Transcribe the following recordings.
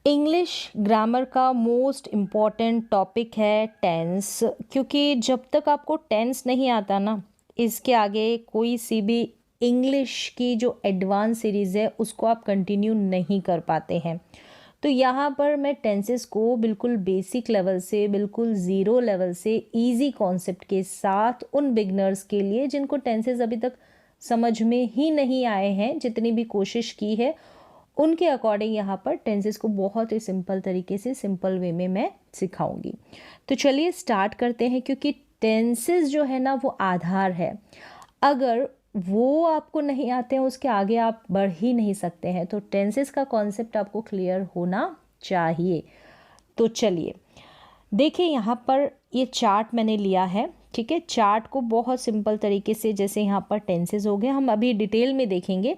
English grammar का most important topic है tense, क्योंकि जब तक आपको टेंस नहीं आता ना, इसके आगे कोई सी भी इंग्लिश की जो एडवांस सीरीज़ है उसको आप कंटिन्यू नहीं कर पाते हैं। तो यहाँ पर मैं टेंसेस को बिल्कुल बेसिक लेवल से, बिल्कुल ज़ीरो लेवल से, इजी कॉन्सेप्ट के साथ उन बिगनर्स के लिए जिनको टेंसेस अभी तक समझ में ही नहीं आए हैं, जितनी भी कोशिश की है उनके अकॉर्डिंग यहाँ पर टेंसेस को बहुत ही सिंपल तरीके से, सिंपल वे में मैं सिखाऊंगी। तो चलिए स्टार्ट करते हैं, क्योंकि टेंसेस जो है ना वो आधार है। अगर वो आपको नहीं आते हैं, उसके आगे आप बढ़ ही नहीं सकते हैं। तो टेंसेस का कॉन्सेप्ट आपको क्लियर होना चाहिए। तो चलिए देखिए, यहाँ पर ये चार्ट मैंने लिया है, ठीक है। चार्ट को बहुत सिंपल तरीके से, जैसे यहाँ पर टेंसेस हो गए, हम अभी डिटेल में देखेंगे।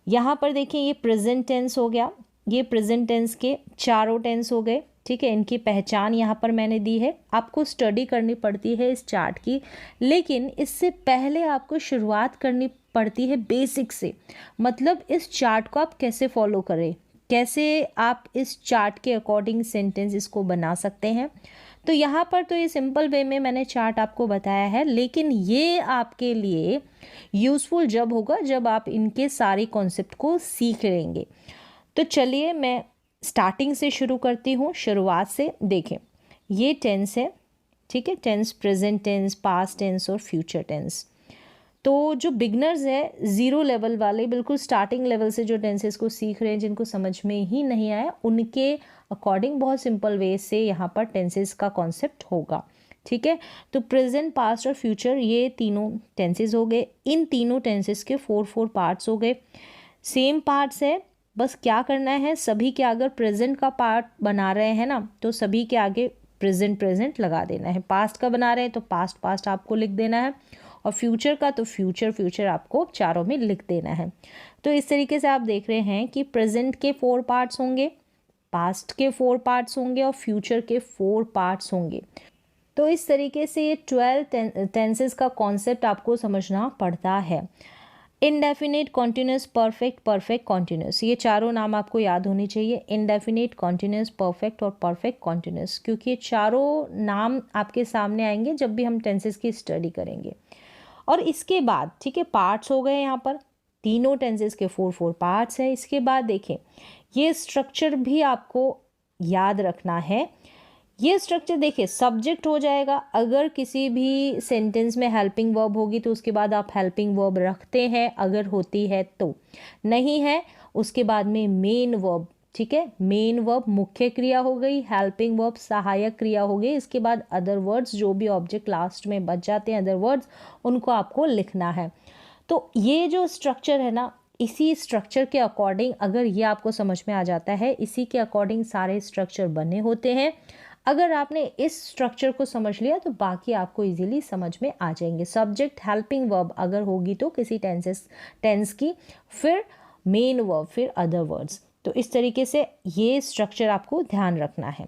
यहाँ पर देखिए ये प्रेजेंट टेंस हो गया, ये प्रेजेंट टेंस के चारों टेंस हो गए, ठीक है। इनकी पहचान यहाँ पर मैंने दी है। आपको स्टडी करनी पड़ती है इस चार्ट की, लेकिन इससे पहले आपको शुरुआत करनी पड़ती है बेसिक से। मतलब इस चार्ट को आप कैसे फॉलो करें, कैसे आप इस चार्ट के अकॉर्डिंग सेंटेंस इसको बना सकते हैं। तो यहाँ पर तो ये सिंपल वे में मैंने चार्ट आपको बताया है, लेकिन ये आपके लिए यूज़फुल जब होगा जब आप इनके सारे कॉन्सेप्ट को सीख लेंगे। तो चलिए मैं स्टार्टिंग से शुरू करती हूँ, शुरुआत से। देखें, ये टेंस है, ठीक है। Tense present tense, past tense और फ्यूचर टेंस। तो जो बिगनर्स है, ज़ीरो लेवल वाले, बिल्कुल स्टार्टिंग लेवल से जो टेंसेस को सीख रहे हैं, जिनको समझ में ही नहीं आया, उनके अकॉर्डिंग बहुत सिंपल वे से यहाँ पर टेंसेस का कॉन्सेप्ट होगा, ठीक है। तो प्रेजेंट, पास्ट और फ्यूचर, ये तीनों टेंसेस हो गए। इन तीनों टेंसेस के 4 पार्ट्स हो गए। सेम पार्ट्स है, बस क्या करना है, सभी के अगर प्रेजेंट का पार्ट बना रहे हैं ना, तो सभी के आगे प्रेजेंट प्रेजेंट लगा देना है। पास्ट का बना रहे हैं तो पास्ट पास्ट आपको लिख देना है, और फ्यूचर का तो फ्यूचर फ्यूचर आपको चारों में लिख देना है। तो इस तरीके से आप देख रहे हैं कि प्रेजेंट के 4 पार्ट्स होंगे, पास्ट के 4 पार्ट्स होंगे और फ्यूचर के 4 पार्ट्स होंगे। तो इस तरीके से ये 12 टेंसेस का कॉन्सेप्ट आपको समझना पड़ता है। Indefinite, continuous, perfect, perfect continuous, ये चारों नाम आपको याद होने चाहिए। इनडेफिनेट, कॉन्टिन्यूस, परफेक्ट और परफेक्ट कॉन्टिन्यूस, क्योंकि ये चारों नाम आपके सामने आएंगे जब भी हम टेंसेस की स्टडी करेंगे। और इसके बाद, ठीक है, पार्ट्स हो गए। यहाँ पर तीनों टेंसेस के 4 पार्ट्स हैं। इसके बाद देखें, ये स्ट्रक्चर भी आपको याद रखना है। ये स्ट्रक्चर देखिए, सब्जेक्ट हो जाएगा। अगर किसी भी सेंटेंस में हेल्पिंग वर्ब होगी तो उसके बाद आप हेल्पिंग वर्ब रखते हैं, अगर होती है तो। नहीं है, उसके बाद में मेन वर्ब, ठीक है। मेन वर्ब मुख्य क्रिया हो गई, हेल्पिंग वर्ब सहायक क्रिया हो गई। इसके बाद अदर वर्ड्स, जो भी ऑब्जेक्ट लास्ट में बच जाते हैं, अदर वर्ड्स, उनको आपको लिखना है। तो ये जो स्ट्रक्चर है ना, इसी स्ट्रक्चर के अकॉर्डिंग, अगर ये आपको समझ में आ जाता है, इसी के अकॉर्डिंग सारे स्ट्रक्चर बने होते हैं। अगर आपने इस स्ट्रक्चर को समझ लिया तो बाकी आपको इजीली समझ में आ जाएंगे। सब्जेक्ट, हेल्पिंग वर्ब अगर होगी तो किसी टेंस की, फिर मेन वर्ब, फिर अदर वर्ड्स। तो इस तरीके से ये स्ट्रक्चर आपको ध्यान रखना है।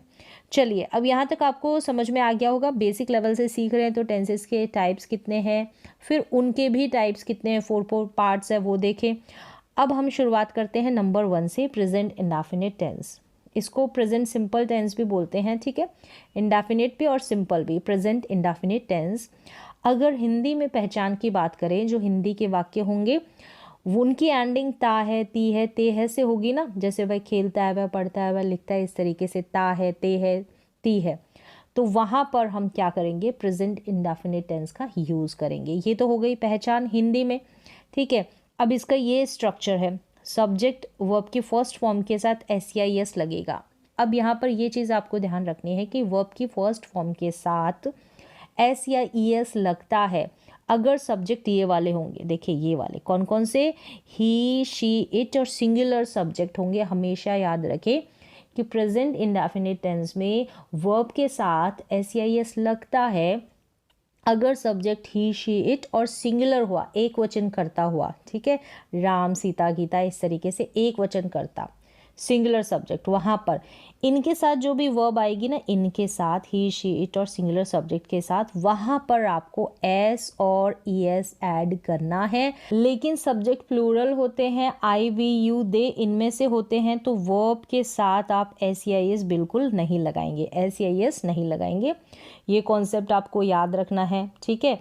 चलिए, अब यहाँ तक आपको समझ में आ गया होगा। बेसिक लेवल से सीख रहे हैं तो टेंसेस के टाइप्स कितने हैं, फिर उनके भी टाइप्स कितने हैं, 4 पार्ट्स है वो देखें। अब हम शुरुआत करते हैं नंबर 1 से, प्रेजेंट इंडेफिनिट टेंस। इसको प्रेजेंट सिंपल टेंस भी बोलते हैं, ठीक है। इंडेफिनिट भी और सिंपल भी, प्रेजेंट इंडेफिनिट टेंस। अगर हिंदी में पहचान की बात करें, जो हिंदी के वाक्य होंगे उनकी एंडिंग ता है, ती है, ते है से होगी ना। जैसे वह खेलता है, वह पढ़ता है, वह लिखता है, इस तरीके से ता है, ते है, ती है। तो वहाँ पर हम क्या करेंगे, प्रेजेंट इंडेफिनिट टेंस का यूज़ करेंगे। ये तो हो गई पहचान हिंदी में, ठीक है। अब इसका ये स्ट्रक्चर है, सब्जेक्ट वर्ब की फर्स्ट फॉर्म के साथ SEIS लगेगा। अब यहाँ पर ये चीज़ आपको ध्यान रखनी है कि वर्ब की फर्स्ट फॉर्म के साथ SES लगता है अगर सब्जेक्ट ये वाले होंगे। देखिए ये वाले कौन कौन से, ही, शी, इट और सिंगुलर सब्जेक्ट होंगे। हमेशा याद रखें कि प्रेजेंट इंडेफिनिट टेंस में वर्ब के साथ SEIS लगता है अगर सब्जेक्ट ही, शी, इट और सिंगुलर हुआ, एक वचन करता हुआ, ठीक है। राम, सीता, गीता, इस तरीके से एक वचन करता। सिंगुलर सब्जेक्ट, वहाँ पर इनके साथ जो भी वर्ब आएगी ना, इनके साथ ही, शी, इट और सिंगुलर सब्जेक्ट के साथ, वहाँ पर आपको एस और ईएस ऐड करना है। लेकिन सब्जेक्ट प्लूरल होते हैं, आई, वी, यू, दे, इनमें से होते हैं, तो वर्ब के साथ आप एस या एस बिल्कुल नहीं लगाएंगे, एस या एस नहीं लगाएंगे। ये कॉन्सेप्ट आपको याद रखना है, ठीक है,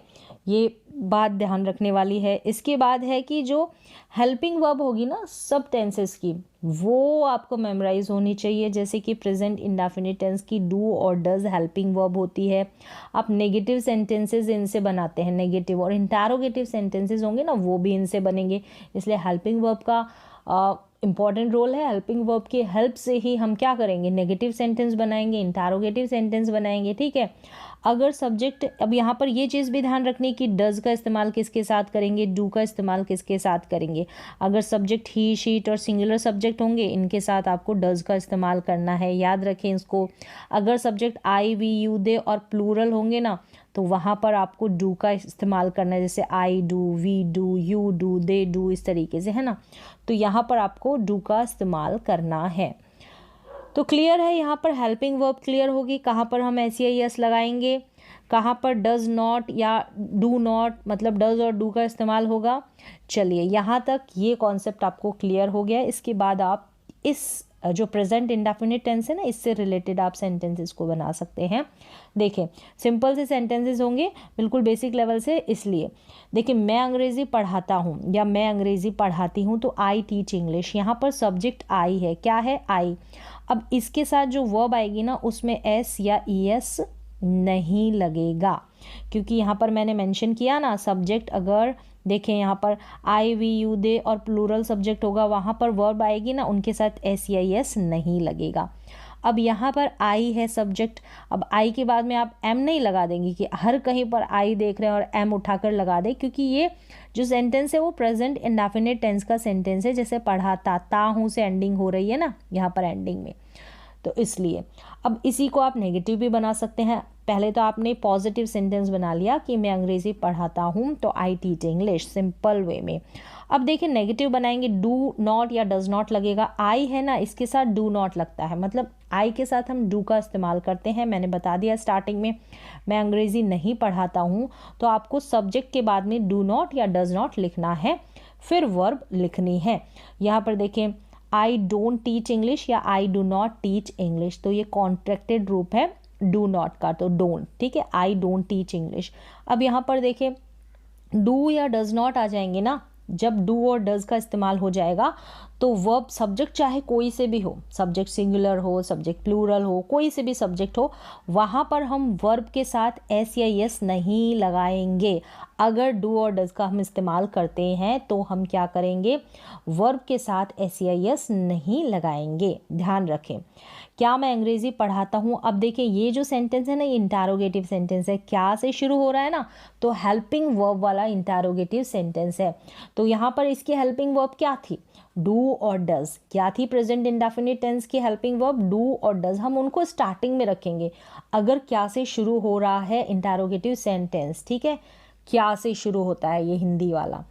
ये बात ध्यान रखने वाली है। इसके बाद है कि जो हेल्पिंग वर्ब होगी ना सब टेंसेस की, वो आपको मेमोराइज होनी चाहिए। जैसे कि प्रेजेंट इंडेफिनिट टेंस की डू और डज हेल्पिंग वर्ब होती है। आप नेगेटिव सेंटेंसेस इनसे बनाते हैं, नेगेटिव और इंटरोगेटिव सेंटेंसेस होंगे ना, वो भी इनसे बनेंगे। इसलिए हेल्पिंग वर्ब का इम्पॉर्टेंट रोल है। हेल्पिंग वर्ब की हेल्प से ही हम क्या करेंगे, नेगेटिव सेंटेंस बनाएंगे, इंटरोगेटिव सेंटेंस बनाएंगे, ठीक है। अगर सब्जेक्ट, अब यहाँ पर ये चीज़ भी ध्यान रखनी कि डज का इस्तेमाल किसके साथ करेंगे, डू का इस्तेमाल किसके साथ करेंगे। अगर सब्जेक्ट ही, शी, इट और सिंगुलर सब्जेक्ट होंगे, इनके साथ आपको डज का इस्तेमाल करना है, याद रखें इसको। अगर सब्जेक्ट आई, वी, यू, दे और प्लूरल होंगे ना, तो वहाँ पर आपको डू का इस्तेमाल करना है, जैसे I do, we do, you do, they do, इस तरीके से, है ना। तो यहाँ पर आपको डू का इस्तेमाल करना है। तो क्लियर है, यहाँ पर हेल्पिंग वर्ब क्लियर होगी, कहाँ पर हम एस या एस लगाएंगे, कहाँ पर डज नॉट या डू नॉट, मतलब डज और डू का इस्तेमाल होगा। चलिए, यहाँ तक ये कॉन्सेप्ट आपको क्लियर हो गया। इसके बाद आप इस जो प्रेजेंट इंडेफिनिट टेंस है ना, इससे रिलेटेड आप सेंटेंसेस को बना सकते हैं। देखें, सिंपल से सेंटेंसेस होंगे, बिल्कुल बेसिक लेवल से। इसलिए देखिए, मैं अंग्रेज़ी पढ़ाता हूँ या मैं अंग्रेज़ी पढ़ाती हूँ, तो आई टीच इंग्लिश, यहाँ पर सब्जेक्ट आई है, क्या है, आई। अब इसके साथ जो वर्ब आएगी ना, उसमें एस या ई एस नहीं लगेगा, क्योंकि यहाँ पर मैंने मेंशन किया ना, सब्जेक्ट अगर देखें यहाँ पर आई, वी, यू, दे और प्लूरल सब्जेक्ट होगा, वहाँ पर वर्ब आएगी ना, उनके साथ एस या एस नहीं लगेगा। अब यहाँ पर आई है सब्जेक्ट, अब आई के बाद में आप एम नहीं लगा देंगे कि हर कहीं पर आई देख रहे हैं और एम उठाकर लगा दें, क्योंकि ये जो सेंटेंस है वो प्रेजेंट इंडेफिनिट टेंस का सेंटेंस है। जैसे पढ़ाता, ता हूँ से एंडिंग हो रही है ना यहाँ पर एंडिंग में, तो इसलिए अब इसी को आप नेगेटिव भी बना सकते हैं। पहले तो आपने पॉजिटिव सेंटेंस बना लिया कि मैं अंग्रेज़ी पढ़ाता हूँ, तो I teach English, simple way में। अब देखिए, नेगेटिव बनाएंगे, डू नॉट या डज नॉट लगेगा। आई है ना, इसके साथ डू नॉट लगता है, मतलब आई के साथ हम डू का इस्तेमाल करते हैं। मैंने बता दिया स्टार्टिंग में, मैं अंग्रेज़ी नहीं पढ़ाता हूँ, तो आपको सब्जेक्ट के बाद में डू नॉट या डज नॉट लिखना है, फिर वर्ब लिखनी है। यहाँ पर देखें, आई डोंट टीच इंग्लिश या I do not teach English, तो ये कॉन्ट्रैक्टेड रूप है डू नॉट का, तो डोंट, ठीक है, आई डोंट टीच इंग्लिश। अब यहाँ पर देखें, डू या डज नॉट आ जाएंगे ना, जब डू और डज का इस्तेमाल हो जाएगा तो वर्ब सब्जेक्ट चाहे कोई से भी हो, सब्जेक्ट सिंगुलर हो, सब्जेक्ट प्लूरल हो, कोई से भी सब्जेक्ट हो, वहाँ पर हम वर्ब के साथ एस या एस नहीं लगाएंगे। अगर डू और डज का हम इस्तेमाल करते हैं तो हम क्या करेंगे, वर्ब के साथ एस या एस नहीं लगाएंगे, ध्यान रखें। क्या मैं अंग्रेज़ी पढ़ाता हूँ, अब देखिए ये जो सेंटेंस है ना, ये इंटरोगेटिव सेंटेंस है, क्या से शुरू हो रहा है ना, तो हेल्पिंग वर्ब वाला इंटरोगेटिव सेंटेंस है। तो यहाँ पर इसकी हेल्पिंग वर्ब क्या थी, डू और डज। क्या थी प्रेजेंट इंडेफिनिट टेंस की हेल्पिंग वर्ब, डू और डज। हम उनको स्टार्टिंग में रखेंगे अगर क्या से शुरू हो रहा है इंटरोगेटिव सेंटेंस, ठीक है, क्या से शुरू होता है ये हिंदी वाला,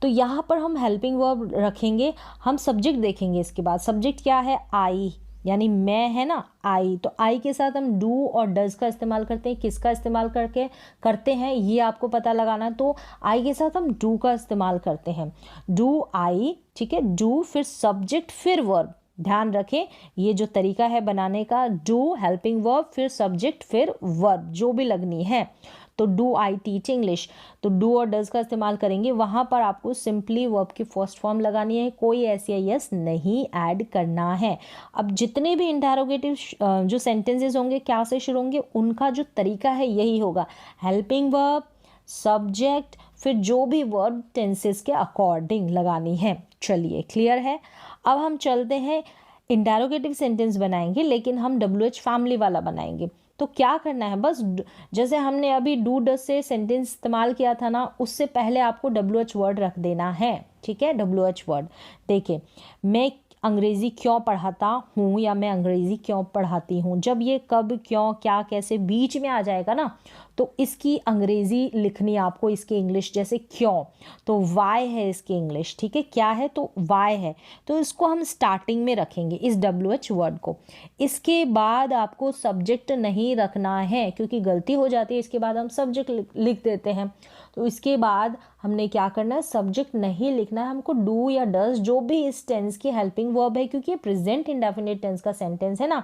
तो यहाँ पर हम हेल्पिंग वर्ब रखेंगे। हम सब्जेक्ट देखेंगे इसके बाद, सब्जेक्ट क्या है, आई, यानी मैं है ना, आई, तो आई के साथ हम डू और डज का इस्तेमाल करते हैं। किसका इस्तेमाल करके करते हैं ये आपको पता लगाना, तो आई के साथ हम डू का इस्तेमाल करते हैं, डू आई, ठीक है, डू फिर सब्जेक्ट फिर वर्ब। ध्यान रखें ये जो तरीका है बनाने का, डू हेल्पिंग वर्ब फिर सब्जेक्ट फिर वर्ब जो भी लगनी है, तो डू आई टीच इंग्लिश, तो डू और डज का इस्तेमाल करेंगे। वहाँ पर आपको सिंपली वर्ब की फर्स्ट फॉर्म लगानी है, कोई एस या यस नहीं ऐड करना है। अब जितने भी इंटरोगेटिव जो सेंटेंसेस होंगे क्या से शुरू होंगे, उनका जो तरीका है यही होगा, हेल्पिंग वर्ब, सब्जेक्ट, फिर जो भी वर्ब टेंसेस के अकॉर्डिंग लगानी है। चलिए क्लियर है। अब हम चलते हैं, इंटरोगेटिव सेंटेंस बनाएंगे लेकिन हम WH फैमिली वाला बनाएंगे। तो क्या करना है, बस जैसे हमने अभी डू डज से सेंटेंस इस्तेमाल किया था ना, उससे पहले आपको WH वर्ड रख देना है, ठीक है, WH वर्ड। देखिए, मैं अंग्रेज़ी क्यों पढ़ाता हूँ या मैं अंग्रेज़ी क्यों पढ़ाती हूँ, जब ये कब, क्यों, क्या, कैसे बीच में आ जाएगा ना, तो इसकी अंग्रेजी लिखनी आपको, इसकी इंग्लिश, जैसे क्यों, तो वाई है इसकी इंग्लिश, ठीक है, क्या है तो वाई है, तो इसको हम स्टार्टिंग में रखेंगे इस WH वर्ड को। इसके बाद आपको सब्जेक्ट नहीं रखना है, क्योंकि गलती हो जाती है, इसके बाद हम सब्जेक्ट लिख देते हैं। तो इसके बाद हमने क्या करना है, सब्जेक्ट नहीं लिखना है हमको, डू या डज जो भी इस टेंस की हेल्पिंग वर्ब है, क्योंकि ये प्रेजेंट इंडेफिनिट टेंस का सेंटेंस है ना,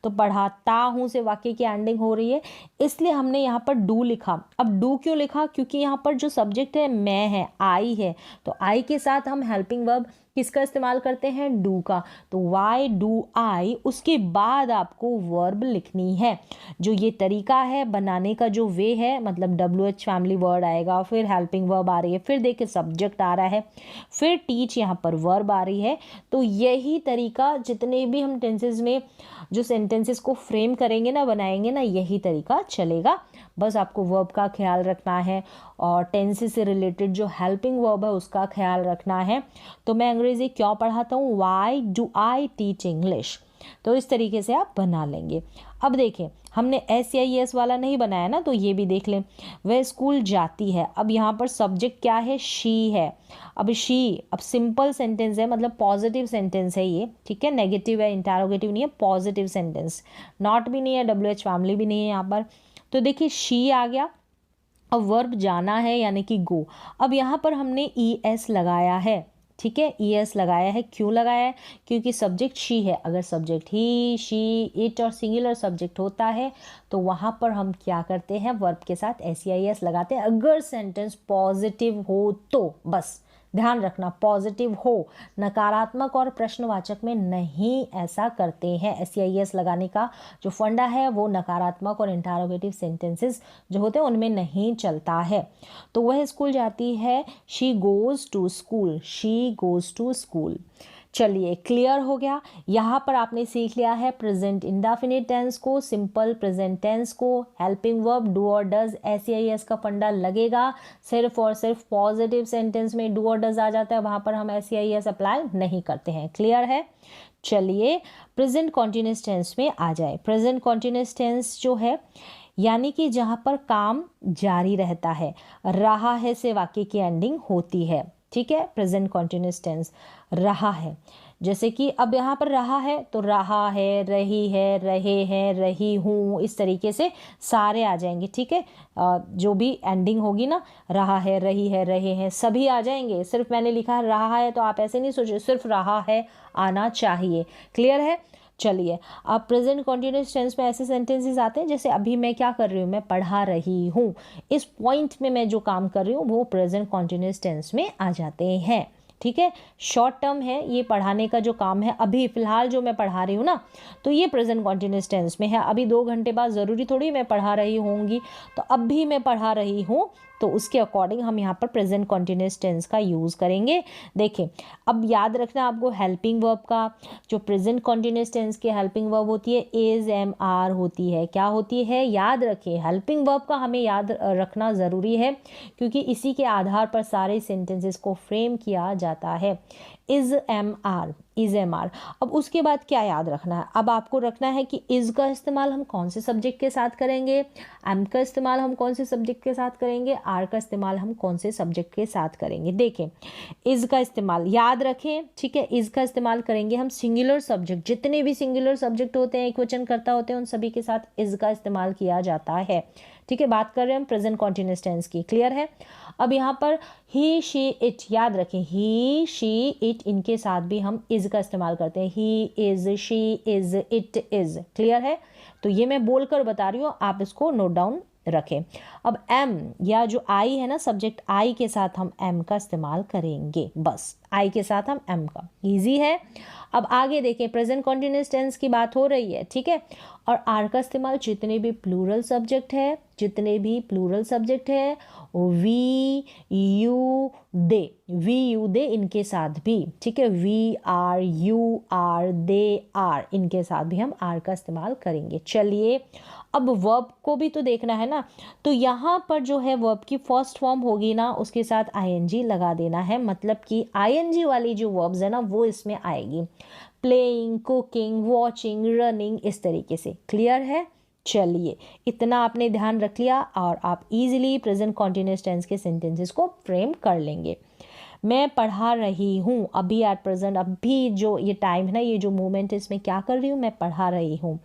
तो पढ़ाता हूँ से वाक्य की एंडिंग हो रही है, इसलिए हमने यहाँ पर डू लिखा। अब डू क्यों लिखा, क्योंकि यहाँ पर जो सब्जेक्ट है मैं है, आई है, तो आई के साथ हम हेल्पिंग वर्ब किसका इस्तेमाल करते हैं, डू का, तो वाई डू आई, उसके बाद आपको वर्ब लिखनी है। जो ये तरीका है बनाने का, जो वे है, मतलब WH फैमिली वर्ड आएगा, फिर हेल्पिंग वर्ब आ रही है, फिर देखिए सब्जेक्ट आ रहा है, फिर टीच यहाँ पर वर्ब आ रही है, तो यही तरीका जितने भी हम टेंसेस में जो सेंटेंसेस को फ्रेम करेंगे ना, बनाएंगे ना, यही तरीका चलेगा। बस आपको वर्ब का ख्याल रखना है और टेंसेस से रिलेटेड जो हेल्पिंग वर्ब है उसका ख्याल रखना है। तो मैं अंग्रेजी क्यों पढ़ाता हूँ, why do I teach English, तो इस तरीके से आप बना लेंगे। अब देखें, हमने SEIS वाला नहीं बनाया ना, तो ये भी देख लें। वह स्कूल जाती है, अब यहाँ पर सब्जेक्ट क्या है, शी है। अब शी, अब सिंपल सेंटेंस है, मतलब पॉजिटिव सेंटेंस है ये, ठीक है, नेगेटिव है, इंटरोगेटिव नहीं है, पॉजिटिव सेंटेंस, नॉट भी नहीं है, WH फैमिली भी नहीं है यहाँ पर। तो देखिए शी आ गया, अब वर्ब जाना है यानी कि गो। अब यहाँ पर हमने ES लगाया है, ठीक है, ES लगाया है, क्यों लगाया है, क्योंकि सब्जेक्ट शी है। अगर सब्जेक्ट ही, शी, इट और सिंगुलर सब्जेक्ट होता है तो वहाँ पर हम क्या करते हैं, वर्ब के साथ SEIS लगाते हैं, अगर सेंटेंस पॉजिटिव हो तो। बस ध्यान रखना, पॉजिटिव हो, नकारात्मक और प्रश्नवाचक में नहीं ऐसा करते हैं। SEIS लगाने का जो फंडा है वो नकारात्मक और इंटरोगेटिव सेंटेंसेस जो होते हैं उनमें नहीं चलता है। तो वह स्कूल जाती है, she goes to school, she goes to school. चलिए क्लियर हो गया। यहाँ पर आपने सीख लिया है प्रेजेंट इंडेफिनिट टेंस को, सिंपल प्रेजेंट टेंस को, हेल्पिंग वर्ब डू और डज, SEIS का फंडा लगेगा। सिर्फ और सिर्फ पॉजिटिव सेंटेंस में डू और डज आ जाता है, वहाँ पर हम SEIS अप्लाई नहीं करते हैं। क्लियर है। चलिए प्रेजेंट कॉन्टिन्यूअस टेंस में आ जाए। प्रेजेंट कॉन्टिन्यूअस टेंस जो है यानी कि जहाँ पर काम जारी रहता है, रहा है से वाक्य की एंडिंग होती है, ठीक है, प्रेजेंट कॉन्टिन्यूअस टेंस रहा है। जैसे कि अब यहाँ पर रहा है तो रहा है, रही है, रहे हैं, रही हूँ, इस तरीके से सारे आ जाएंगे, ठीक है। जो भी एंडिंग होगी ना, रहा है, रही है, रहे हैं, सभी आ जाएंगे। सिर्फ मैंने लिखा है रहा है तो आप ऐसे नहीं सोचिए सिर्फ रहा है आना चाहिए। क्लियर है। चलिए अब प्रेजेंट कॉन्टिन्यूअस टेंस में ऐसे सेंटेंसेस आते हैं जैसे अभी मैं क्या कर रही हूँ, मैं पढ़ा रही हूँ, इस पॉइंट में मैं जो काम कर रही हूँ वो प्रेजेंट कॉन्टिन्यूअस टेंस में आ जाते हैं, ठीक है। शॉर्ट टर्म है, ये पढ़ाने का जो काम है, अभी फिलहाल जो मैं पढ़ा रही हूँ ना, तो ये प्रेजेंट कॉन्टिन्यूअस टेंस में है। अभी 2 घंटे बाद ज़रूरी थोड़ी मैं पढ़ा रही होंगी, तो अब भी मैं पढ़ा रही हूँ, तो उसके अकॉर्डिंग हम यहाँ पर प्रेजेंट कॉन्टिन्यूअस टेंस का यूज़ करेंगे। देखें अब याद रखना आपको हेल्पिंग वर्ब का, जो प्रेजेंट कॉन्टिन्यूअस टेंस की हेल्पिंग वर्ब होती है इज, एम, आर होती है। क्या होती है, याद रखें, हेल्पिंग वर्ब का हमें याद रखना ज़रूरी है, क्योंकि इसी के आधार पर सारे सेंटेंसेस को फ्रेम किया जाता है। Is, am, are, is, am, are. अब उसके बाद क्या याद रखना है, अब आपको रखना है कि इज का इस्तेमाल हम कौन से सब्जेक्ट के साथ करेंगे, एम का इस्तेमाल हम कौन से सब्जेक्ट के साथ करेंगे, आर का इस्तेमाल हम कौन से सब्जेक्ट के साथ करेंगे। देखें इज का इस्तेमाल याद रखें, ठीक है, इज का इस्तेमाल करेंगे हम सिंगुलर सब्जेक्ट, जितने भी सिंगुलर सब्जेक्ट होते हैं, एकवचन कर्ता होते हैं, उन सभी के साथ इज का इस्तेमाल किया जाता है, ठीक है। बात कर रहे हैं हम प्रेजेंट कॉन्टिन्यूअस टेंस की। क्लियर है। अब यहाँ पर ही, शी, इट, याद रखें ही, शी, इट, इनके साथ भी हम इज का इस्तेमाल करते हैं, he is, she is, it is. Clear है। तो ये मैं बोलकर बता रही हूँ, आप इसको नोट डाउन रखें। अब एम या जो आई है ना, सब्जेक्ट आई के साथ हम एम का इस्तेमाल करेंगे, बस आई के साथ हम एम का। इजी है। अब आगे देखें, प्रेजेंट कॉन्टिन्यूअस टेंस की बात हो रही है, ठीक है, और आर का इस्तेमाल जितने भी प्लूरल सब्जेक्ट है, जितने भी प्लूरल सब्जेक्ट है, we, you, they, we, you, they, इनके साथ भी, ठीक है, we are, you are, they are, इनके साथ भी हम आर का इस्तेमाल करेंगे। चलिए अब वर्ब को भी तो देखना है ना, तो यहाँ पर जो है वर्ब की फर्स्ट फॉर्म होगी ना, उसके साथ आईएनजी लगा देना है, मतलब कि आईएनजी वाली जो वर्ब्स है ना वो इसमें आएगी, प्लेइंग, कुकिंग, वॉचिंग, रनिंग, इस तरीके से। क्लियर है। चलिए, इतना आपने ध्यान रख लिया और आप इजीली प्रेजेंट कॉन्टिन्यूअस टेंस के सेंटेंसेस को फ्रेम कर लेंगे। मैं पढ़ा रही हूँ, अभी एट प्रेजेंट, अभी जो ये टाइम है ना, ये जो मोमेंट है, इसमें क्या कर रही हूँ, मैं पढ़ा रही हूँ।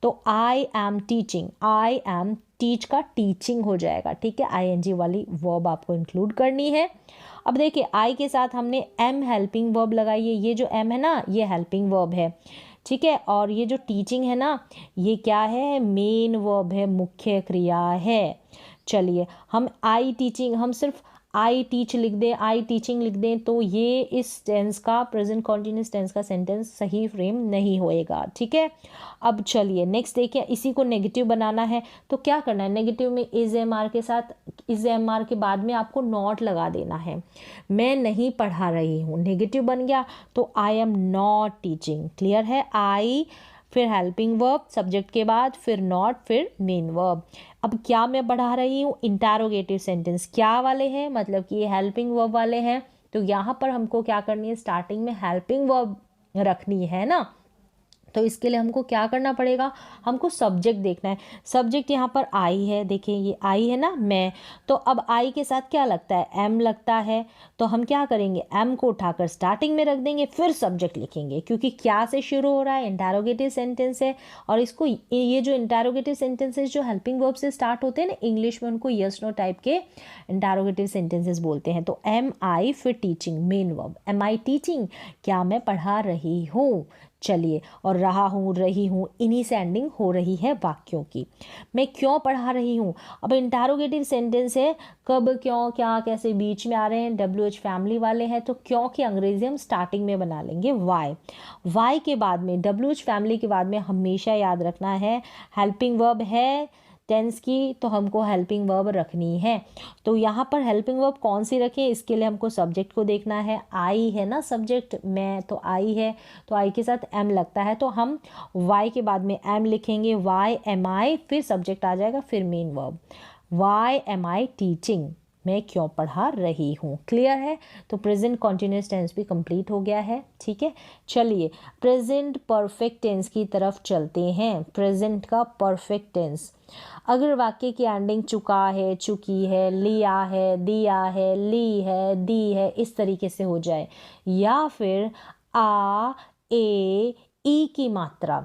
तो I am teaching, I am teach का टीचिंग हो जाएगा, ठीक है। आईएनजी वाली वर्ब आपको इंक्लूड करनी है। अब देखिए, आई के साथ हमने एम हेल्पिंग वर्ब लगाई है। ये जो एम है ना, ये हेल्पिंग वर्ब है, ठीक है। और ये जो टीचिंग है ना, ये क्या है, मेन वर्ब है, मुख्य क्रिया है। चलिए, हम आई टीचिंग, हम सिर्फ आई टीच लिख दें, आई टीचिंग लिख दें, तो ये इस टेंस का, प्रेजेंट कॉन्टिन्यूअस टेंस का सेंटेंस सही फ्रेम नहीं होएगा, ठीक है। अब चलिए नेक्स्ट देखिए, इसी को नेगेटिव बनाना है तो क्या करना है, नेगेटिव में इज एम आर के साथ, इज एम आर के बाद में आपको नॉट लगा देना है। मैं नहीं पढ़ा रही हूँ, नेगेटिव बन गया, तो I am not teaching. Clear है, आई फिर हेल्पिंग वर्ब सब्जेक्ट के बाद, फिर नॉट, फिर मेन वर्ब। अब क्या मैं पढ़ा रही हूँ, इंटरोगेटिव सेंटेंस क्या वाले हैं, मतलब कि ये हेल्पिंग वर्ब वाले हैं। तो यहाँ पर हमको क्या करनी है, स्टार्टिंग में हेल्पिंग वर्ब रखनी है ना। तो इसके लिए हमको क्या करना पड़ेगा, हमको सब्जेक्ट देखना है। सब्जेक्ट यहाँ पर आई है, देखिए ये आई है ना, मैं। तो अब आई के साथ क्या लगता है, एम लगता है। तो हम क्या करेंगे, एम को उठाकर स्टार्टिंग में रख देंगे, फिर सब्जेक्ट लिखेंगे, क्योंकि क्या से शुरू हो रहा है, इंटरोगेटिव सेंटेंस है। और इसको, ये जो इंटरोगेटिव सेंटेंसेस जो हेल्पिंग वर्ब से स्टार्ट होते हैं ना, इंग्लिश में उनको यस नो टाइप के इंटरोगेटिव सेंटेंसेस बोलते हैं। तो एम आई फिर teaching, main verb, am I teaching, क्या मैं पढ़ा रही हूँ। चलिए, और रहा हूँ, रही हूँ, इन्हीं से एंडिंग हो रही है वाक्यों की। मैं क्यों पढ़ा रही हूँ, अब इंटरोगेटिव सेंटेंस है, कब, क्यों, क्या, कैसे बीच में आ रहे हैं, WH फैमिली वाले हैं, तो क्यों की अंग्रेजी हम स्टार्टिंग में बना लेंगे वाई। वाई के बाद में, WH फैमिली के बाद में हमेशा याद रखना है, हेल्पिंग वर्ब है टेंस की, तो हमको हेल्पिंग वर्ब रखनी है। तो यहाँ पर हेल्पिंग वर्ब कौन सी रखें, इसके लिए हमको सब्जेक्ट को देखना है। आई है ना सब्जेक्ट, मैं, तो आई है, तो आई के साथ एम लगता है, तो हम वाई के बाद में एम लिखेंगे, वाई एम आई, फिर सब्जेक्ट आ जाएगा, फिर main verb, why am I teaching, मैं क्यों पढ़ा रही हूँ। क्लियर है, तो प्रेजेंट कॉन्टिन्यूअस टेंस भी कंप्लीट हो गया है, ठीक है। चलिए, प्रेजेंट परफेक्ट टेंस की तरफ चलते हैं। प्रेजेंट का परफेक्ट टेंस, अगर वाक्य की एंडिंग चुका है, चुकी है, लिया है, दिया है, ली है, दी है, इस तरीके से हो जाए, या फिर आ, ए, ई की मात्रा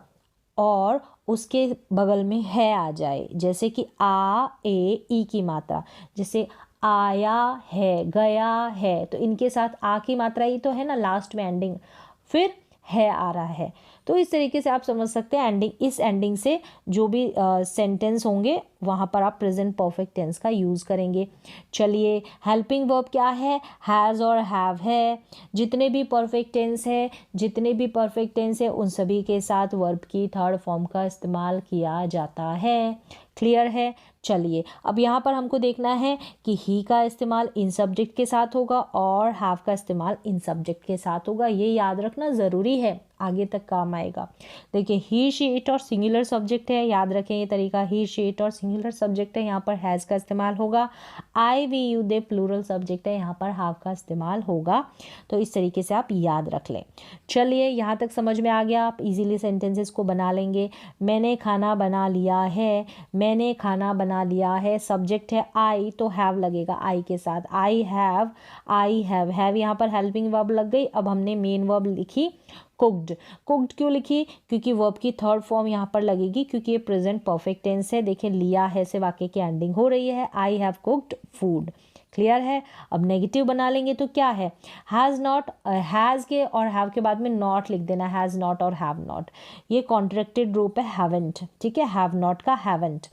और उसके बगल में है आ जाए, जैसे कि आ, ए, ई की मात्रा, जैसे आया है, गया है, तो इनके साथ आ की मात्रा ही तो है ना लास्ट में एंडिंग, फिर है आ रहा है। तो इस तरीके से आप समझ सकते हैं, एंडिंग, इस एंडिंग से जो भी सेंटेंस होंगे वहाँ पर आप प्रेजेंट परफेक्ट टेंस का यूज़ करेंगे। चलिए, हेल्पिंग वर्ब क्या है, हैज़ और हैव है। जितने भी परफेक्ट टेंस है, जितने भी परफेक्ट टेंस है, उन सभी के साथ वर्ब की थर्ड फॉर्म का इस्तेमाल किया जाता है। क्लियर है। चलिए, अब यहाँ पर हमको देखना है कि ही का इस्तेमाल इन सब्जेक्ट के साथ होगा और हैव का इस्तेमाल इन सब्जेक्ट के साथ होगा। ये याद रखना ज़रूरी है, आगे तक काम आएगा। देखिए, ही, शी, इट और सिंगुलर सब्जेक्ट है, याद रखें ये तरीका, ही, शी, इट और सिंगुलर सब्जेक्ट है, यहाँ पर हैज़ का इस्तेमाल होगा। I, we, you, they plural subject है, यहाँ पर हैव का इस्तेमाल होगा। तो इस तरीके से आप याद रख लें। चलिए, यहाँ तक समझ में आ गया, आप इजीली सेंटेंसेस को बना लेंगे। मैंने खाना बना लिया है, मैंने खाना बना लिया है, सब्जेक्ट है आई, तो हैव लगेगा आई के साथ, आई हैव, आई हैव यहाँ पर हेल्पिंग वर्ब लग गई। अब हमने मेन वर्ब लिखी कुक्ड। कुक्ड क्यों लिखी, क्योंकि वर्ब की थर्ड फॉर्म यहाँ पर लगेगी, क्योंकि ये प्रेजेंट परफेक्ट टेंस है। देखिए, लिया है से वाक्य की एंडिंग हो रही है, I have cooked food. Clear है। अब नेगेटिव बना लेंगे तो क्या है, हैज़ नॉट, हैज़ के और हैव के बाद में नॉट लिख देना, हैज़ नॉट और हैव नॉट, ये कॉन्ट्रैक्टेड रूप है हैवेंट, ठीक है, हैव नॉट का हैवेंट।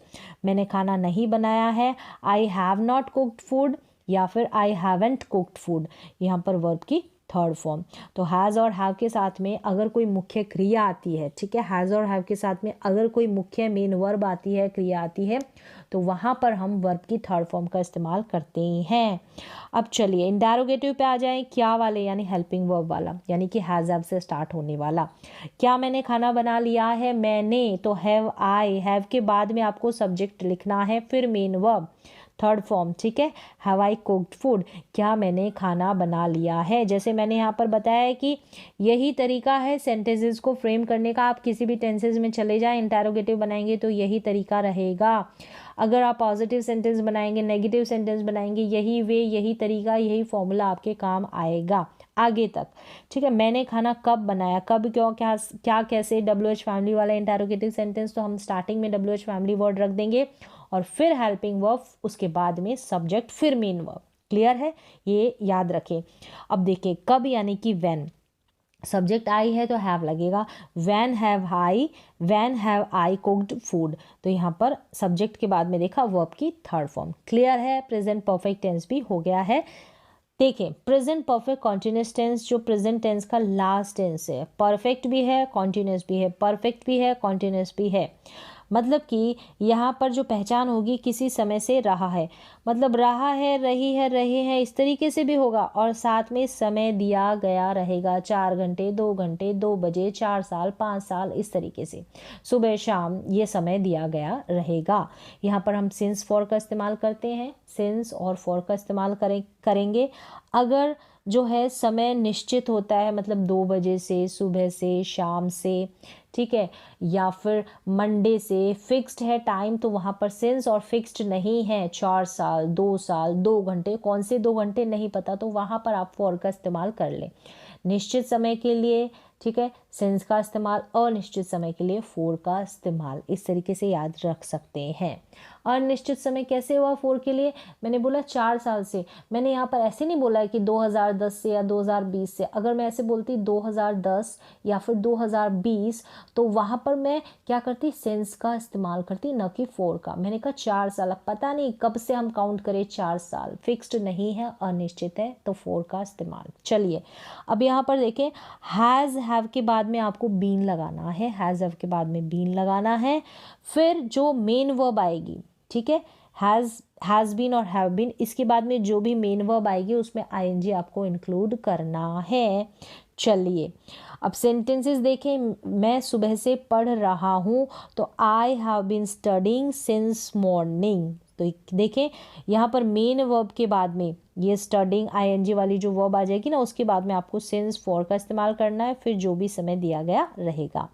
मैंने खाना नहीं बनाया है, I have not cooked food, या फिर आई हैवेंट कुक्ड फूड, यहाँ पर वर्ब की थर्ड फॉर्म। तो हैज़ और हैव के साथ में अगर कोई मुख्य क्रिया आती है, ठीक है, हैज़ और हैव के साथ में अगर कोई मुख्य मेन वर्ब आती है, क्रिया आती है, तो वहाँ पर हम वर्ब की थर्ड फॉर्म का इस्तेमाल करते हैं। अब चलिए, इंटरोगेटिव पे आ जाएं, क्या वाले, यानी हेल्पिंग वर्ब वाला, यानी कि हैज़ हैव से स्टार्ट होने वाला। क्या मैंने खाना बना लिया है, मैंने, तो हैव आई, हैव के बाद में आपको सब्जेक्ट लिखना है, फिर मेन वर्ब। थर्ड फॉर्म, ठीक है। हैव आई कुक्ड फूड, क्या मैंने खाना बना लिया है। जैसे मैंने यहाँ पर बताया है कि यही तरीका है सेंटेंसेस को फ्रेम करने का। आप किसी भी टेंसेस में चले जाएं, इंटरोगेटिव बनाएंगे तो यही तरीका रहेगा। अगर आप पॉजिटिव सेंटेंस बनाएंगे, नेगेटिव सेंटेंस बनाएंगे, यही वे, यही तरीका, यही फॉर्मूला आपके काम आएगा आगे तक, ठीक है। मैंने खाना कब बनाया, कब, क्यों, क्या, क्या, कैसे, WH फैमिली वाला इंटरोगेटिव सेंटेंस तो हम स्टार्टिंग में WH फैमिली वर्ड रख देंगे और फिर हेल्पिंग वर्ब, उसके बाद में सब्जेक्ट, फिर मेन वर्ब। क्लियर है, ये याद रखें। अब देखिए कब यानी कि व्हेन, सब्जेक्ट आई है तो हैव लगेगा। When have I cooked food, तो यहाँ पर सब्जेक्ट के बाद में देखा वर्ब की थर्ड फॉर्म। क्लियर है, प्रेजेंट परफेक्ट टेंस भी हो गया है। देखें प्रेजेंट परफेक्ट कॉन्टिन्यूस टेंस जो प्रेजेंट टेंस का लास्ट टेंस है, परफेक्ट भी है कॉन्टिन्यूस भी है, परफेक्ट भी है कॉन्टिन्यूस भी है। मतलब कि यहाँ पर जो पहचान होगी किसी समय से रहा है, मतलब रहा है, रही है, रहे हैं, इस तरीके से भी होगा। और साथ में समय दिया गया रहेगा, 4 घंटे, 2 घंटे, 2 बजे, 4 साल, 5 साल, इस तरीके से सुबह शाम ये समय दिया गया रहेगा। यहाँ पर हम सिंस फॉर का इस्तेमाल करते हैं, सिंस और फॉर का इस्तेमाल करेंगे अगर जो है समय निश्चित होता है, मतलब 2 बजे से, सुबह से, शाम से, ठीक है, या फिर मंडे से फिक्स्ड है टाइम, तो वहाँ पर सिंस। और फिक्स्ड नहीं है, 4 साल, 2 साल, 2 घंटे, कौन से 2 घंटे नहीं पता, तो वहाँ पर आप फॉर का इस्तेमाल कर लें। निश्चित समय के लिए, ठीक है, सिंस का इस्तेमाल, अनिश्चित समय के लिए फॉर का इस्तेमाल, इस तरीके से याद रख सकते हैं। अनिश्चित समय कैसे हुआ फॉर के लिए, मैंने बोला 4 साल से, मैंने यहाँ पर ऐसे नहीं बोला है कि 2010 से या 2020 से। अगर मैं ऐसे बोलती 2010 या फिर 2020 तो वहाँ पर मैं क्या करती, सिंस का इस्तेमाल करती, न कि फॉर का। मैंने कहा 4 साल, अब पता नहीं कब से हम काउंट करें, 4 साल फिक्स्ड नहीं है, अनिश्चित है, तो फॉर का इस्तेमाल। चलिए अब यहाँ पर देखें, हैज़ हैव के बाद में आपको बीन लगाना है, हैज़ हैव के बाद में बीन लगाना है। फिर जो मेन वर्ब आएगी, ठीक है, हैज़ बीन और हैव बीन, इसके बाद में जो भी मेन वर्ब आएगी उसमें आईएनजी आपको इंक्लूड करना है। चलिए अब सेंटेंसेस देखें, मैं सुबह से पढ़ रहा हूँ, तो I have been studying since morning. तो देखें यहाँ पर मेन वर्ब के बाद में ये स्टडिंग आईएनजी वाली जो वर्ब आ जाएगी ना, उसके बाद में आपको सिंस फॉर का इस्तेमाल करना है, फिर जो भी समय दिया गया रहेगा।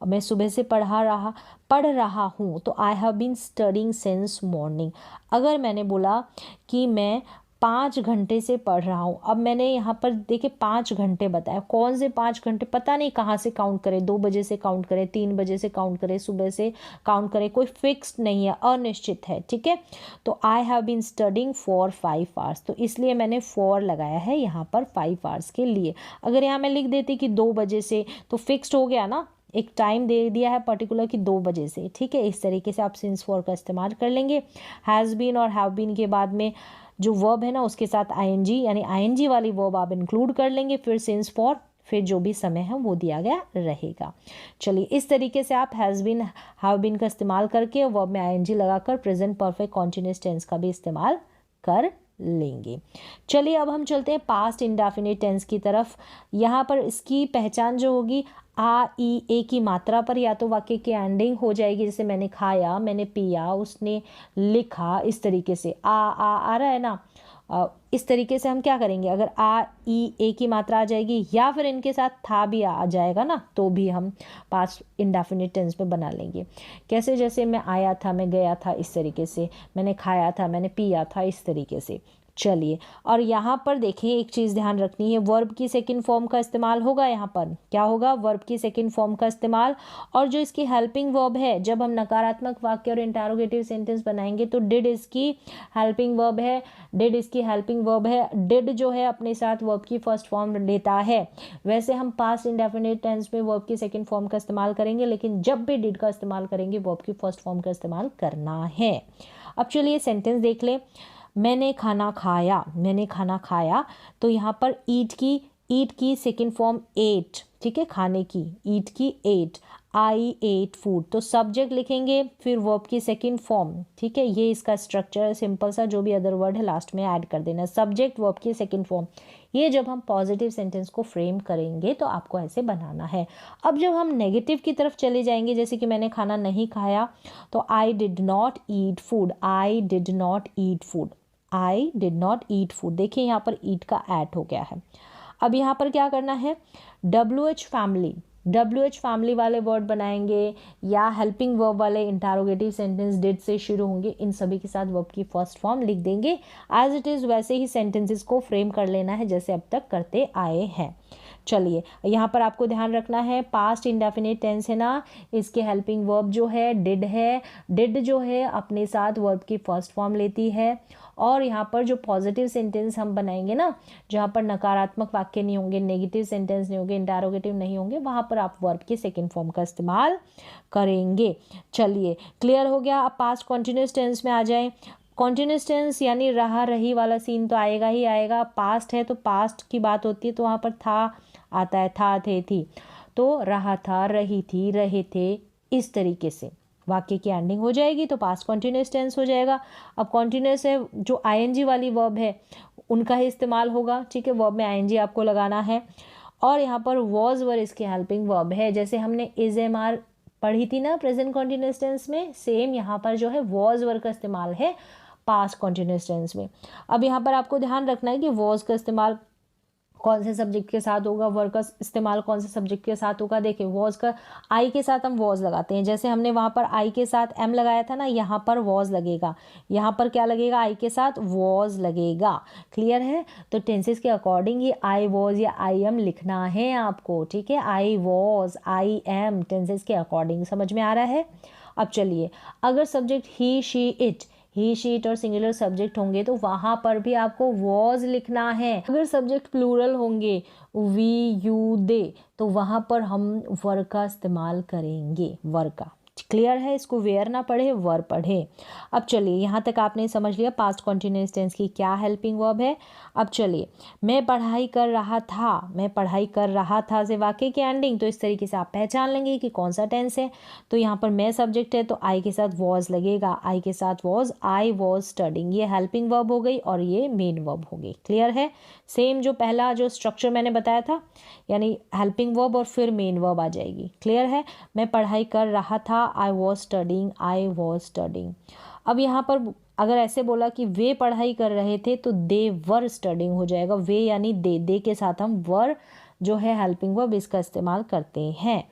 मैं सुबह से पढ़ रहा हूँ, तो I have been studying since morning. अगर मैंने बोला कि मैं 5 घंटे से पढ़ रहा हूँ, अब मैंने यहाँ पर देखे 5 घंटे बताया, कौन से 5 घंटे पता नहीं कहाँ से काउंट करें, 2 बजे से काउंट करें, 3 बजे से काउंट करें, सुबह से काउंट करें, कोई फिक्स्ड नहीं है, अनिश्चित है, ठीक है। तो I have been studying for 5 hours, तो इसलिए मैंने फॉर लगाया है यहाँ पर 5 आवर्स के लिए। अगर यहाँ मैं लिख देती कि 2 बजे से, तो फिक्स्ड हो गया ना, एक टाइम दे दिया है पर्टिकुलर कि 2 बजे से, ठीक है। इस तरीके से आप सिंस फॉर का इस्तेमाल कर लेंगे। हैज़ बीन और हैव बीन के बाद में जो वर्ब है ना, उसके साथ आईएनजी यानी आईएनजी वाली वर्ब आप इंक्लूड कर लेंगे, फिर सिंस फॉर, फिर जो भी समय है वो दिया गया रहेगा। चलिए इस तरीके से आप हैज़ बीन, हैव बीन का इस्तेमाल करके वर्ब में आईएनजी लगाकर प्रेजेंट परफेक्ट कॉन्टिन्यूअस टेंस का भी इस्तेमाल कर लेंगे। चलिए अब हम चलते हैं पास्ट इंडेफिनिट टेंस की तरफ। यहाँ पर इसकी पहचान जो होगी, आ ई ए की मात्रा पर या तो वाक्य की एंडिंग हो जाएगी, जैसे मैंने खाया, मैंने पिया, उसने लिखा, इस तरीके से आ रहा है ना, इस तरीके से हम क्या करेंगे, अगर आ ई ए की मात्रा आ जाएगी या फिर इनके साथ था भी आ जाएगा ना, तो भी हम पास्ट इंडेफिनिट टेंस में बना लेंगे। कैसे, जैसे मैं आया था, मैं गया था, इस तरीके से, मैंने खाया था, मैंने पिया था, इस तरीके से। चलिए और यहाँ पर देखें एक चीज़ ध्यान रखनी है, वर्ब की सेकंड फॉर्म का इस्तेमाल होगा। यहाँ पर क्या होगा, वर्ब की सेकंड फॉर्म का इस्तेमाल। और जो इसकी हेल्पिंग वर्ब है, जब हम नकारात्मक वाक्य और इंटरोगेटिव सेंटेंस बनाएंगे तो डिड इसकी हेल्पिंग वर्ब है, डिड जो है अपने साथ वर्ब की फर्स्ट फॉर्म लेता है। वैसे हम पास्ट इंडेफिनिट टेंस में वर्ब की सेकंड फॉर्म का इस्तेमाल करेंगे, लेकिन जब भी डिड का इस्तेमाल करेंगे वर्ब की फर्स्ट फॉर्म का इस्तेमाल करना है। अब चलिए सेंटेंस देख लें, मैंने खाना खाया, तो यहाँ पर ईट की सेकंड फॉर्म एट, ठीक है, खाने की, ईट की एट, आई एट फूड, तो सब्जेक्ट लिखेंगे, फिर वर्ब की सेकंड फॉर्म, ठीक है। ये इसका स्ट्रक्चर है सिंपल सा, जो भी अदर वर्ड है लास्ट में ऐड कर देना, सब्जेक्ट वर्ब की सेकंड फॉर्म। ये जब हम पॉजिटिव सेंटेंस को फ्रेम करेंगे तो आपको ऐसे बनाना है। अब जब हम नेगेटिव की तरफ चले जाएंगे, जैसे कि मैंने खाना नहीं खाया, तो I did not eat food, I did not eat food, I did not eat food. देखिए यहाँ पर ईट का ऐट हो गया है। अब यहाँ पर क्या करना है, WH फैमिली, WH फैमिली वाले वर्ड बनाएंगे या हेल्पिंग वर्ब वाले इंटारोगेटिव सेंटेंस डिड से शुरू होंगे, इन सभी के साथ वर्ब की फर्स्ट फॉर्म लिख देंगे। एज इट इज़ वैसे ही सेंटेंसेस को फ्रेम कर लेना है जैसे अब तक करते आए हैं। चलिए यहाँ पर आपको ध्यान रखना है, पास्ट इंडेफिनिट टेंस है ना, इसके हेल्पिंग वर्ब जो है डिड है। डिड जो है अपने साथ वर्ब की फर्स्ट फॉर्म लेती है। और यहाँ पर जो पॉजिटिव सेंटेंस हम बनाएंगे ना, जहाँ पर नकारात्मक वाक्य नहीं होंगे, नेगेटिव सेंटेंस नहीं होंगे, इंटरोगेटिव नहीं होंगे, वहाँ पर आप वर्ब के सेकेंड फॉर्म का इस्तेमाल करेंगे। चलिए क्लियर हो गया। अब पास्ट कॉन्टिन्यूस टेंस में आ जाए। कॉन्टिन्यूस टेंस यानी रहा रही वाला सीन तो आएगा ही आएगा। पास्ट है तो पास्ट की बात होती है तो वहाँ पर था आता है, था थे थी, तो रहा था, रही थी, रहे थे, इस तरीके से वाक्य की एंडिंग हो जाएगी तो पास्ट कॉन्टिन्यूस टेंस हो जाएगा। अब कॉन्टिन्यूस है, जो आईएनजी वाली वर्ब है उनका ही इस्तेमाल होगा, ठीक है, वर्ब में आईएनजी आपको लगाना है। और यहाँ पर वॉज वर इसकी हेल्पिंग वर्ब है, जैसे हमने इज एम आर पढ़ी थी ना प्रेजेंट कॉन्टिन्यूस टेंस में, सेम यहाँ पर जो है वॉज वर का इस्तेमाल है पास्ट कॉन्टिन्यूस टेंस में। अब यहाँ पर आपको ध्यान रखना है कि वॉज का इस्तेमाल कौन से सब्जेक्ट के साथ होगा, वर्ब का इस्तेमाल कौन से सब्जेक्ट के साथ होगा। देखिए वॉज का आई के साथ हम वॉज लगाते हैं, जैसे हमने वहाँ पर आई के साथ एम लगाया था ना, यहाँ पर वॉज लगेगा, यहाँ पर क्या लगेगा, आई के साथ वॉज लगेगा। क्लियर है। तो टेंसेस के अकॉर्डिंग ही आई वॉज या आई एम लिखना है आपको, ठीक है, I was, I am, tenses के अकॉर्डिंग। समझ में आ रहा है। अब चलिए, अगर subject he she it, he sheet और सिंगुलर सब्जेक्ट होंगे तो वहाँ पर भी आपको वॉज लिखना है। अगर सब्जेक्ट प्लूरल होंगे, वी यू दे, तो वहाँ पर हम वर का इस्तेमाल करेंगे, वर का। क्लियर है। इसको वेयर ना पढ़े, वर पढ़े। अब चलिए यहाँ तक आपने समझ लिया पास्ट कॉन्टिन्यूस टेंस की क्या हेल्पिंग वर्ब है। अब चलिए, मैं पढ़ाई कर रहा था, मैं पढ़ाई कर रहा था से वाक्य की एंडिंग, तो इस तरीके से आप पहचान लेंगे कि कौन सा टेंस है। तो यहाँ पर मैं सब्जेक्ट है तो आई के साथ वॉज लगेगा, आई के साथ वॉज, आई वॉज स्टडिंग, ये हेल्पिंग वर्ब हो गई और ये मेन वर्ब हो गई। क्लियर है। सेम जो पहला जो स्ट्रक्चर मैंने बताया था, यानी हेल्पिंग वर्ब और फिर मेन वर्ब आ जाएगी। क्लियर है। मैं पढ़ाई कर रहा था, I was studying, I was studying. अब यहाँ पर अगर ऐसे बोला कि वे पढ़ाई कर रहे थे तो दे वर स्टडिंग हो जाएगा। वे यानी दे के साथ हम वर जो है हेल्पिंग वर्ब इसका इस्तेमाल करते हैं।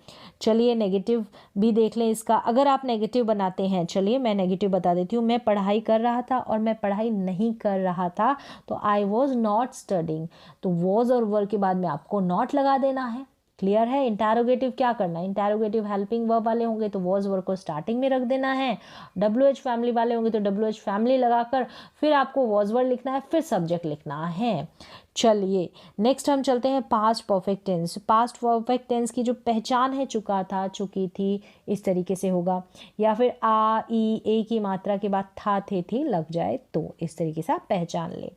चलिए नेगेटिव भी देख लें इसका। अगर आप नेगेटिव बनाते हैं, चलिए मैं नेगेटिव बता देती हूँ। मैं पढ़ाई कर रहा था और मैं पढ़ाई नहीं कर रहा था, तो आई वॉज नॉट स्टडिंग, तो वॉज और वर के बाद में आपको नॉट लगा देना है। क्लियर है। इंटरोगेटिव क्या करना है, इंटरोगेटिव हेल्पिंग वर्ब वाले होंगे तो वॉज वर्ब को स्टार्टिंग में रख देना है। WH फैमिली वाले होंगे तो WH फैमिली लगाकर फिर आपको वॉज वर्ब लिखना है, फिर सब्जेक्ट लिखना है। चलिए नेक्स्ट हम चलते हैं past perfect tense. Past perfect tense की जो पहचान है, चुका था, चुकी थी, इस तरीके से होगा, या फिर आ ई ए की मात्रा के बाद था थे थी लग जाए तो इस तरीके से आप पहचान ले।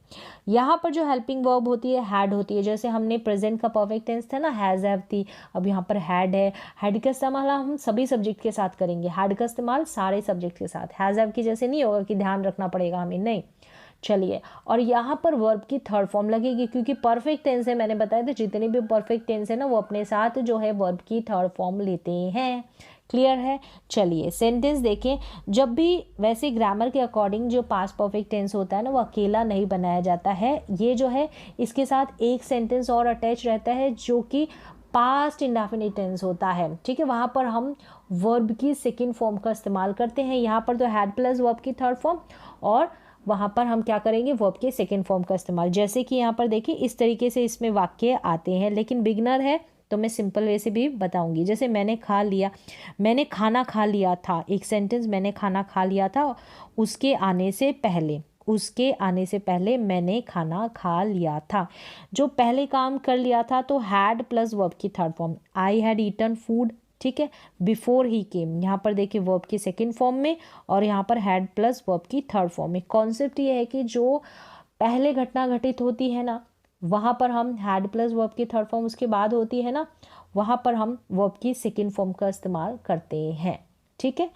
यहाँ पर जो हेल्पिंग वर्ब होती है हैड होती है, जैसे हमने प्रेजेंट का परफेक्ट टेंस था ना, हैज़ हैव थी, अब यहाँ पर हैड है। हैड का इस्तेमाल हम सभी सब्जेक्ट के साथ करेंगे, हैड का इस्तेमाल सारे सब्जेक्ट के साथ। हैज़ हैव की जैसे नहीं होगा कि ध्यान रखना पड़ेगा हमें, नहीं। चलिए, और यहाँ पर वर्ब की थर्ड फॉर्म लगेगी, क्योंकि परफेक्ट टेंस है, मैंने बताया था जितने भी परफेक्ट टेंस है ना वो अपने साथ जो है वर्ब की थर्ड फॉर्म लेते हैं। क्लियर है। चलिए सेंटेंस देखें। जब भी वैसे ग्रामर के अकॉर्डिंग जो पास्ट परफेक्ट टेंस होता है ना वो अकेला नहीं बनाया जाता है, ये जो है इसके साथ एक सेंटेंस और अटैच रहता है जो कि पास्ट इंडेफिनिट टेंस होता है। ठीक है, वहाँ पर हम वर्ब की सेकेंड फॉर्म का इस्तेमाल करते हैं। यहाँ पर तो हैड प्लस वर्ब की थर्ड फॉर्म, और वहाँ पर हम क्या करेंगे, वर्ब के सेकेंड फॉर्म का इस्तेमाल। जैसे कि यहाँ पर देखिए इस तरीके से इसमें वाक्य आते हैं, लेकिन बिगनर है तो मैं सिंपल वे से भी बताऊंगी। जैसे मैंने खा लिया, मैंने खाना खा लिया था, एक सेंटेंस मैंने खाना खा लिया था, उसके आने से पहले, उसके आने से पहले मैंने खाना खा लिया था। जो पहले काम कर लिया था तो हैड प्लस वर्ब की third form, I had eaten food. ठीक है, बिफोर ही केम, यहाँ पर देखिए वर्ब की सेकेंड फॉर्म में, और यहाँ पर हैड प्लस वर्ब की थर्ड फॉर्म में। कॉन्सेप्ट ये है कि जो पहले घटना घटित होती है ना वहाँ पर हम हैड प्लस वर्ब की थर्ड फॉर्म उसके बाद होती है ना, वहाँ पर हम वर्ब की सेकेंड फॉर्म का इस्तेमाल करते हैं। ठीक है,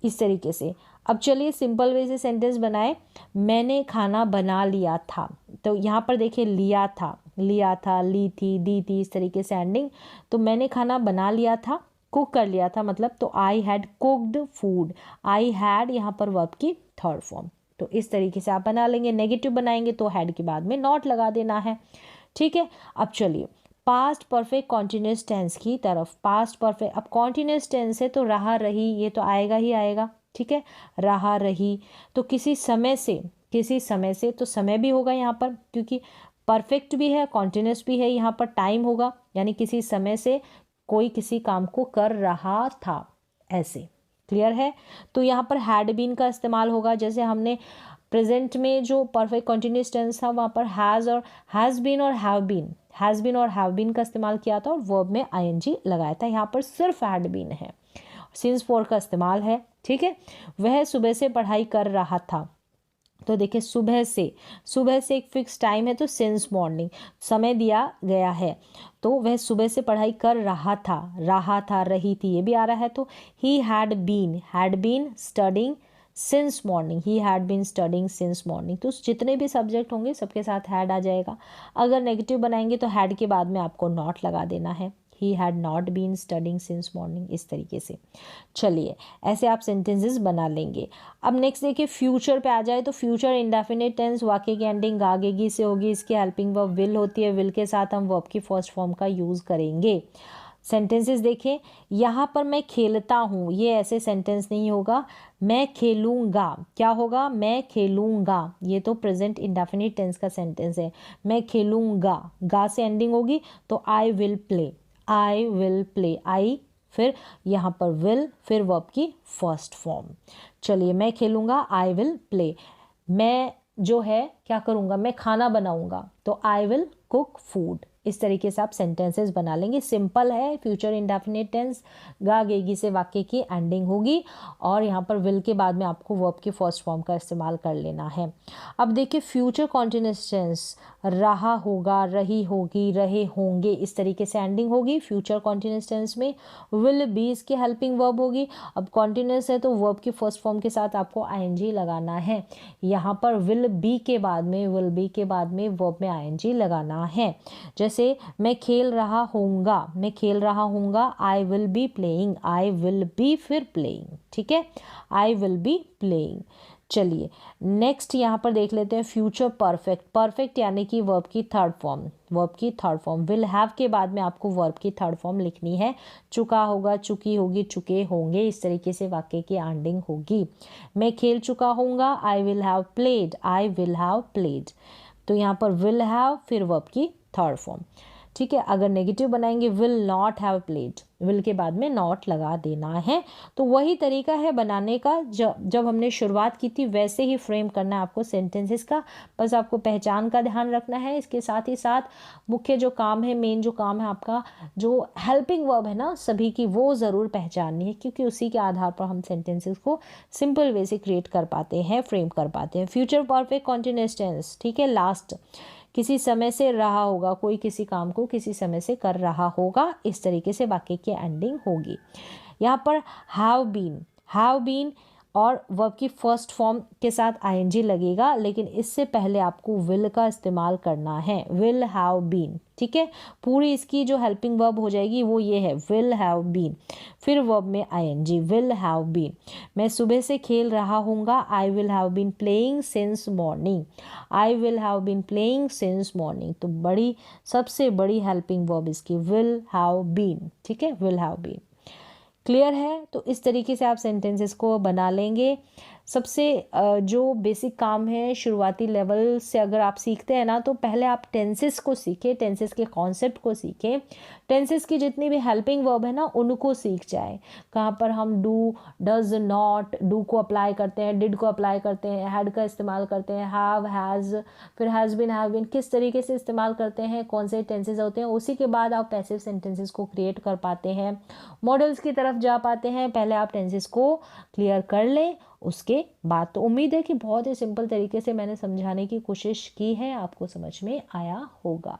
इस तरीके से। अब चलिए सिंपल वे से सेंटेंस बनाए। मैंने खाना बना लिया था, तो यहाँ पर देखिए लिया था, लिया था, ली थी, दी थी, इस तरीके से एंडिंग। तो मैंने खाना बना लिया था, कुक कर लिया था मतलब, तो I had cooked food. I had यहाँ पर वर्ब की थर्ड फॉर्म। तो इस तरीके से आप बना लेंगे। नेगेटिव बनाएंगे तो हैड के बाद में नॉट लगा देना है। ठीक है, अब चलिए पास्ट परफेक्ट कॉन्टिन्यूस टेंस की तरफ। पास्ट परफेक्ट, अब कॉन्टिन्यूस टेंस है तो रहा रही ये तो आएगा ही आएगा। ठीक है, रहा रही, तो किसी समय से तो समय भी होगा यहाँ पर, क्योंकि परफेक्ट भी है, कॉन्टिन्यूस भी है, यहाँ पर टाइम होगा, यानी किसी समय से कोई किसी काम को कर रहा था, ऐसे। क्लियर है, तो यहाँ पर हैड बीन का इस्तेमाल होगा। जैसे हमने प्रेजेंट में जो परफेक्ट कॉन्टिन्यूस टेंस था वहाँ पर हैज़ बीन और हैव बीन का इस्तेमाल किया था, और वर्ब में आईएनजी लगाया था। यहाँ पर सिर्फ हैड बीन है, सिंस फॉर का इस्तेमाल है। ठीक है, वह सुबह से पढ़ाई कर रहा था, तो देखिए सुबह से एक फिक्स टाइम है, तो सिंस मॉर्निंग समय दिया गया है, तो वह सुबह से पढ़ाई कर रहा था, रही थी ये भी आ रहा है, तो he had been studying since morning, he had been studying since morning. तो जितने भी सब्जेक्ट होंगे सबके साथ हैड आ जाएगा। अगर नेगेटिव बनाएंगे तो हैड के बाद में आपको नॉट लगा देना है, he had not been studying since morning, इस तरीके से। चलिए ऐसे आप सेंटेंसेस बना लेंगे। अब नेक्स्ट देखिए फ्यूचर पे आ जाए, तो फ्यूचर इंडेफिनिट टेंस, वाक्य की एंडिंग आगेगी से होगी, इसकी हेल्पिंग वर्ब विल होती है, विल के साथ हम वर्ब की फर्स्ट फॉर्म का यूज़ करेंगे। सेंटेंसेस देखें, यहाँ पर मैं खेलता हूँ, ये ऐसे सेंटेंस नहीं होगा। मैं खेलूँगा, क्या होगा, मैं खेलूँगा, ये तो प्रेजेंट इंडेफिनिट टेंस का सेंटेंस है। मैं खेलूँगा, गा से एंडिंग होगी, तो आई विल प्ले, आई फिर यहाँ पर विल, फिर वर्ब की फर्स्ट फॉर्म। चलिए मैं खेलूँगा, आई विल प्ले। मैं जो है क्या करूँगा, मैं खाना बनाऊँगा, तो आई विल कुक फूड। इस तरीके से आप सेंटेंसेस बना लेंगे। सिंपल है, फ्यूचर इंडेफिनिट टेंस, गा गेगी से वाक्य की एंडिंग होगी, और यहाँ पर विल के बाद में आपको वर्ब की फर्स्ट फॉर्म का इस्तेमाल कर लेना है। अब देखिए फ्यूचर कॉन्टिन्यूअस टेंस, रहा होगा, रही होगी, रहे होंगे, इस तरीके से एंडिंग होगी। फ्यूचर कॉन्टिन्यूअस टेंस में विल बी इसकी हेल्पिंग वर्ब होगी। अब कॉन्टिन्यूअस है तो वर्ब की फर्स्ट फॉर्म के साथ आपको आईएनजी लगाना है। यहाँ पर विल बी के बाद में वर्ब में आईएनजी लगाना है। जैसे मैं खेल रहा हूँगा, I will be playing, I will be फिर प्लेइंग। ठीक है, आई विल बी प्लेइंग। चलिए नेक्स्ट यहाँ पर देख लेते हैं फ्यूचर परफेक्ट यानी कि वर्ब की थर्ड फॉर्म। विल हैव के बाद में आपको वर्ब की थर्ड फॉर्म लिखनी है। चुका होगा, चुकी होगी, चुके होंगे, इस तरीके से वाक्य की एंडिंग होगी। मैं खेल चुका हूँगा, आई विल हैव प्लेड, तो यहाँ पर विल हैव फिर वर्ब की थर्ड फॉर्म। ठीक है, अगर नेगेटिव बनाएंगे will not have played, will के बाद में नॉट लगा देना है। तो वही तरीका है बनाने का जब हमने शुरुआत की थी, वैसे ही फ्रेम करना है आपको सेंटेंसेस का। बस आपको पहचान का ध्यान रखना है। इसके साथ ही साथ मुख्य जो काम है, मेन जो काम है आपका, जो हेल्पिंग वर्ब है ना सभी की, वो ज़रूर पहचाननी है, क्योंकि उसी के आधार पर हम सेंटेंसेस को सिंपल वे से क्रिएट कर पाते हैं, फ्रेम कर पाते हैं। फ्यूचर परफेक्ट कॉन्टिन्यूअस टेंस, ठीक है, लास्ट, किसी समय से रहा होगा, कोई किसी काम को किसी समय से कर रहा होगा, इस तरीके से वाक्य की एंडिंग होगी। यहाँ पर हैव बीन और वर्ब की फर्स्ट फॉर्म के साथ आईएनजी लगेगा, लेकिन इससे पहले आपको विल का इस्तेमाल करना है, विल हैव बीन। ठीक है, पूरी इसकी जो हेल्पिंग वर्ब हो जाएगी वो ये है, विल हैव बीन, फिर वर्ब में आईएनजी, विल हैव बीन। मैं सुबह से खेल रहा हूँगा, I will have been playing since morning, तो सबसे बड़ी हेल्पिंग वर्ब इसकी विल हैव बीन। ठीक है, विल हैव बीन। क्लियर है, तो इस तरीके से आप सेंटेंसेस को बना लेंगे। सबसे जो बेसिक काम है शुरुआती लेवल से अगर आप सीखते हैं ना, तो पहले आप टेंसेस को सीखें, टेंसेस के कॉन्सेप्ट को सीखें, टेंसेस की जितनी भी हेल्पिंग वर्ब है ना उनको सीख जाए। कहाँ पर हम डू, डज, नॉट, डू को अप्लाई करते हैं, डिड को अप्लाई करते हैं, हैड का इस्तेमाल करते हैं, हैव, हैज़, फिर हैज़ बीन, किस तरीके से इस्तेमाल करते हैं, कौन से टेंसेस होते हैं, उसी के बाद आप पैसिव सेंटेंसेस को क्रिएट कर पाते हैं, मॉडल्स की तरफ जा पाते हैं। पहले आप टेंसेस को क्लियर कर लें, उसके बाद। तो उम्मीद है कि बहुत ही सिंपल तरीके से मैंने समझाने की कोशिश की है, आपको समझ में आया होगा।